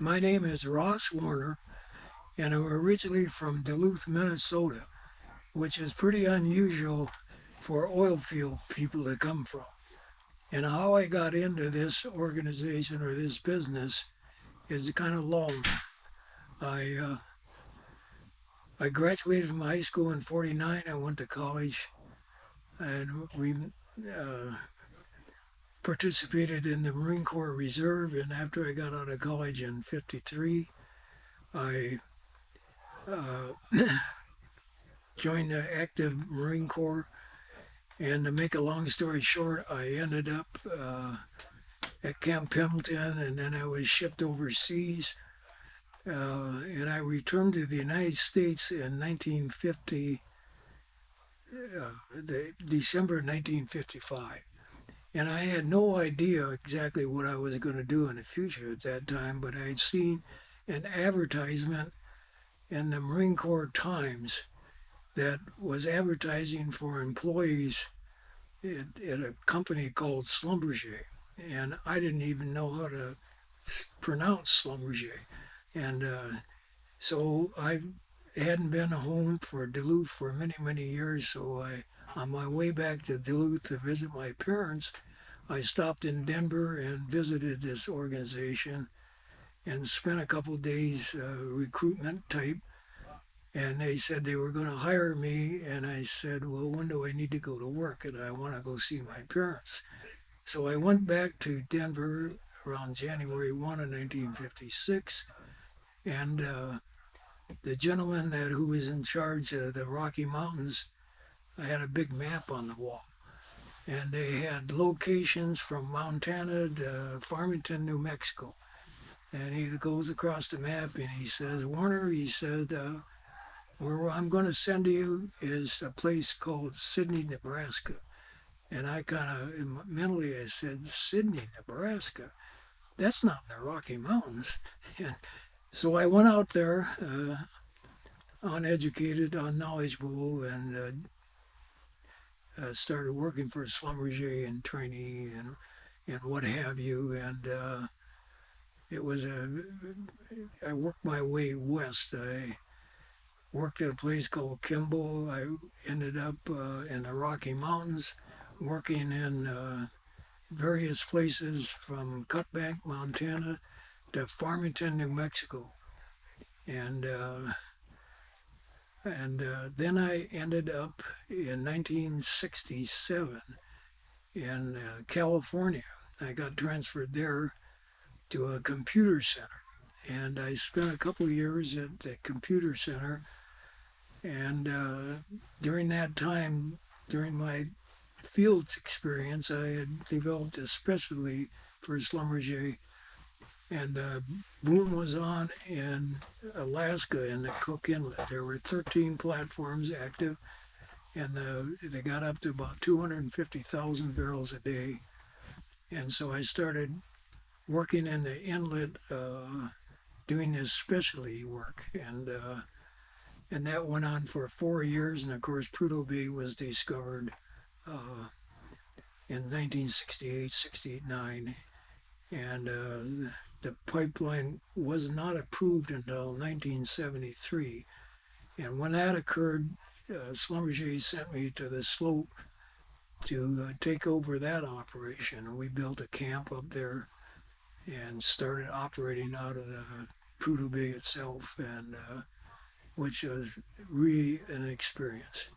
My name is Ross Warner, and I'm originally from Duluth, Minnesota, which is pretty unusual for oil field people to come from. And how I got into this organization or this business is kind of long. I I graduated from high school in '49. I went to college, and we uh, participated in the Marine Corps Reserve. And after I got out of college in '53, I uh, joined the active Marine Corps. And to make a long story short, I ended up at Camp Pendleton, and then I was shipped overseas. And I returned to the United States in 1950, December 1955. And I had no idea exactly what I was going to do in the future at that time, but I had seen an advertisement in the Marine Corps Times that was advertising for employees at a company called Schlumberger. And I didn't even know how to pronounce Schlumberger. And so I hadn't been home for Duluth for many, many years. So on my way back to Duluth to visit my parents, I stopped in Denver and visited this organization and spent a couple of days recruitment type. And they said they were going to hire me. And I said, well, when do I need to go to work? And I want to go see my parents. So I went back to Denver around January 1 of 1956. And the gentleman who was in charge of the Rocky Mountains, I had a big map on the wall. And they had locations from Montana to Farmington, New Mexico. And he goes across the map and he says, Warner, he said, where I'm going to send you is a place called Sidney, Nebraska. And I kind of mentally I said, Sidney, Nebraska? That's not in the Rocky Mountains. And so I went out there, uneducated, unknowledgeable, and started working for Schlumberger and trainee and what have you. And it was I worked my way west. I worked at a place called Kimball. I ended up in the Rocky Mountains, working in various places from Cutbank, Montana, to Farmington, New Mexico, and then I ended up in 1967 in California. I got transferred there to a computer center, and I spent a couple of years at the computer center. And during that time, during my field experience, I had developed a specialty for Schlumberger, and boom was on in Alaska in the Cook Inlet. There were 13 platforms active, and they got up to about 250,000 barrels a day. And so I started working in the inlet, doing this specialty work, and that went on for 4 years. And of course, Prudhoe Bay was discovered in 1968, 68, 9, and the pipeline was not approved until 1973. And when that occurred, Schlumberger sent me to the slope to take over that operation. We built a camp up there and started operating out of the Prudhoe Bay itself, and which was really an experience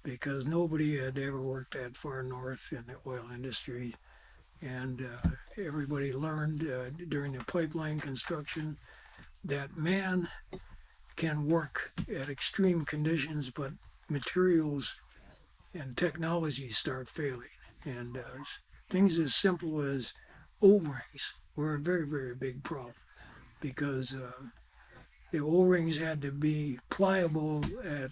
because nobody had ever worked that far north in the oil industry. And everybody learned during the pipeline construction that man can work at extreme conditions, but materials and technology start failing. And things as simple as O-rings were a very, very big problem because the O-rings had to be pliable at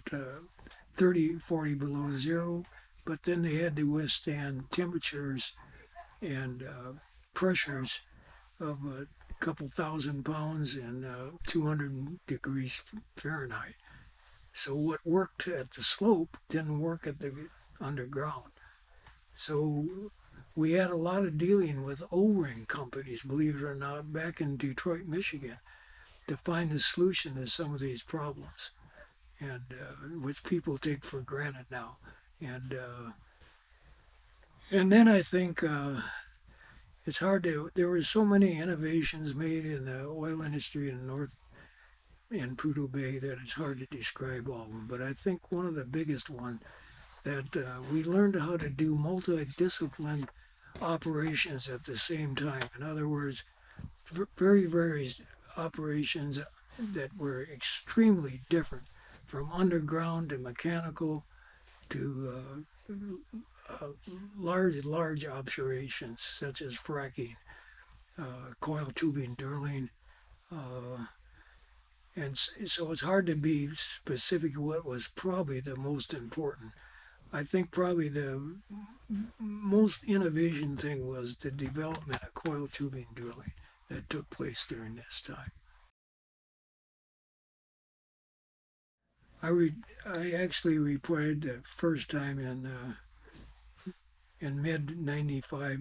30, 40 below zero, but then they had to withstand temperatures and pressures of a couple thousand pounds and 200 degrees Fahrenheit. So what worked at the slope didn't work at the underground. So we had a lot of dealing with O-ring companies, believe it or not, back in Detroit, Michigan. to find the solution to some of these problems, and which people take for granted now. And and then I think it's hard to. There were so many innovations made in the oil industry in North in Prudhoe Bay that it's hard to describe all of them. But I think one of the biggest one that we learned how to do multidisciplined operations at the same time. In other words, very, very operations that were extremely different, from underground to mechanical to large operations such as fracking, coil tubing, drilling, uh, and so it's hard to be specific what was probably the most important. I think probably the most innovation thing was the development of coil tubing drilling that took place during this time. I actually reported the first time in mid '95,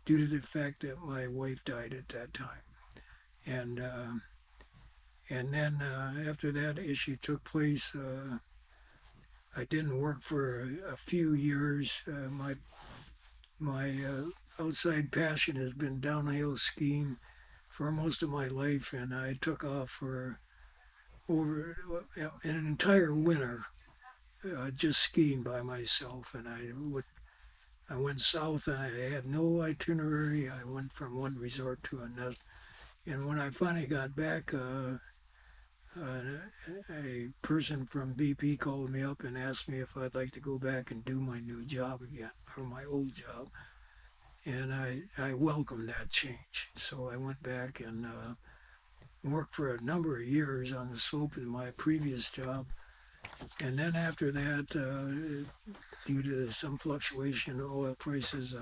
due to the fact that my wife died at that time, and and then after that issue took place, I didn't work for a few years. My outside passion has been downhill skiing for most of my life, and I took off for over an entire winter just skiing by myself. And I went south, and I had no itinerary. I went from one resort to another. And when I finally got back, a person from BP called me up and asked me if I'd like to go back and do my new job again, or my old job. And I welcomed that change. So I went back and worked for a number of years on the slope in my previous job. And then after that, due to some fluctuation in oil prices,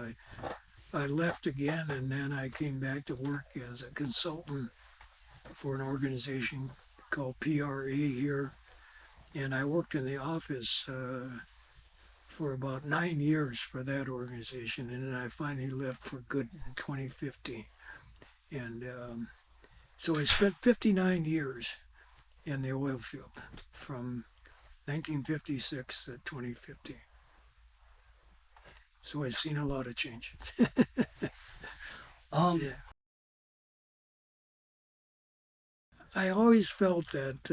I left again, and then I came back to work as a consultant for an organization called PRA here. And I worked in the office for about 9 years for that organization, and then I finally left for good in 2015. And so I spent 59 years in the oil field from 1956 to 2015. So I've seen a lot of changes. Yeah. I always felt that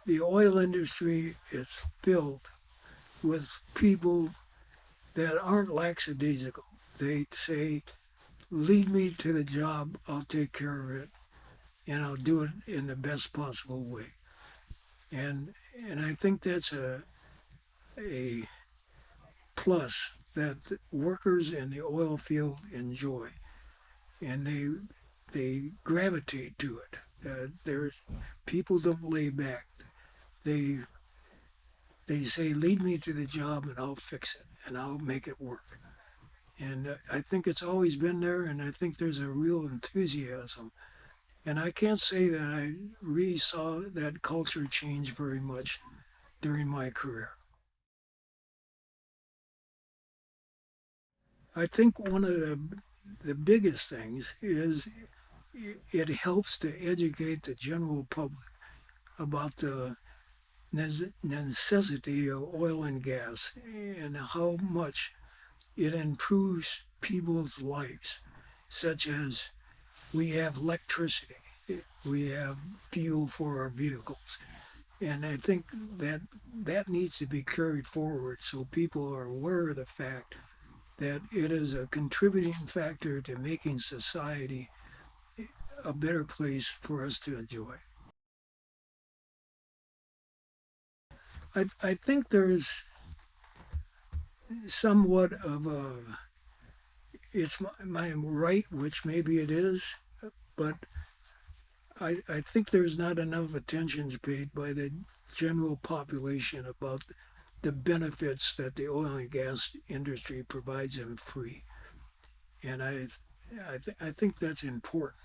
the oil industry is filled with people that aren't lackadaisical. They say, lead me to the job, I'll take care of it, and I'll do it in the best possible way. And and I think that's a plus that workers in the oil field enjoy, and they gravitate to it. There's people don't lay back. They they say, lead me to the job and I'll fix it and I'll make it work. And I think it's always been there, and I think there's a real enthusiasm. And I can't say that I really saw that culture change very much during my career. I think one of the biggest things is it helps to educate the general public about the necessity of oil and gas and how much it improves people's lives, such as we have electricity, we have fuel for our vehicles. And I think that that needs to be carried forward so people are aware of the fact that it is a contributing factor to making society a better place for us to enjoy. I think there's somewhat of a, it's my right, which maybe it is, but I think there's not enough attention paid by the general population about the benefits that the oil and gas industry provides them free. And I think that's important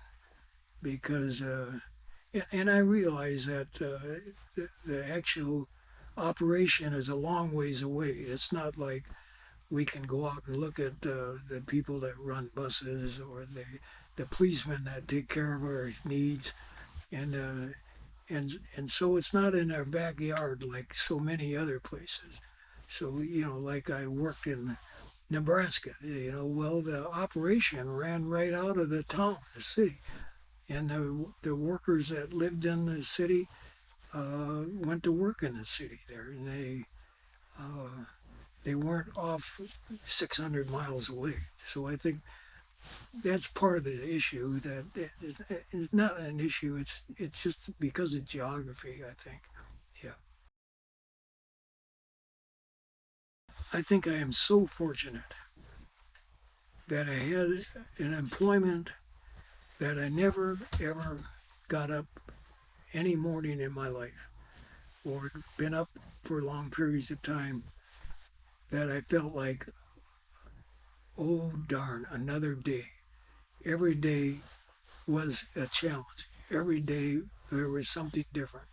because, and I realize that the actual operation is a long ways away. It's not like we can go out and look at the people that run buses or the policemen that take care of our needs, and and so it's not in our backyard like so many other places. So like I worked in Nebraska, well, the operation ran right out of the town, the city, and the workers that lived in the city went to work in the city there, and uh, they weren't off 600 miles away. So I think that's part of the issue. That it's not an issue. It's just because of geography. I think. Yeah. I think I am so fortunate that I had an employment that I never ever got up any morning in my life or been up for long periods of time that I felt like, oh darn, another day. Every day was a challenge. Every day there was something different.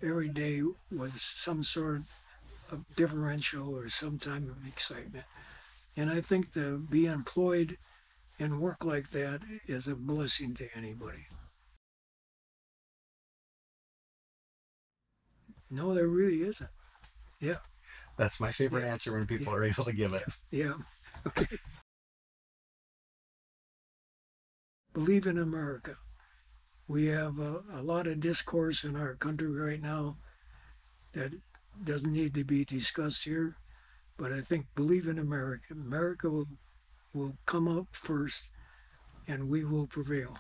Every day was some sort of differential or some type of excitement. And I think to be employed and work like that is a blessing to anybody. No, there really isn't. Yeah, That's my favorite yeah, answer when yeah, people are able to give it. yeah. Okay. Believe in America. We have a lot of discourse in our country right now that doesn't need to be discussed here, but I think believe in America. America will come up first and we will prevail.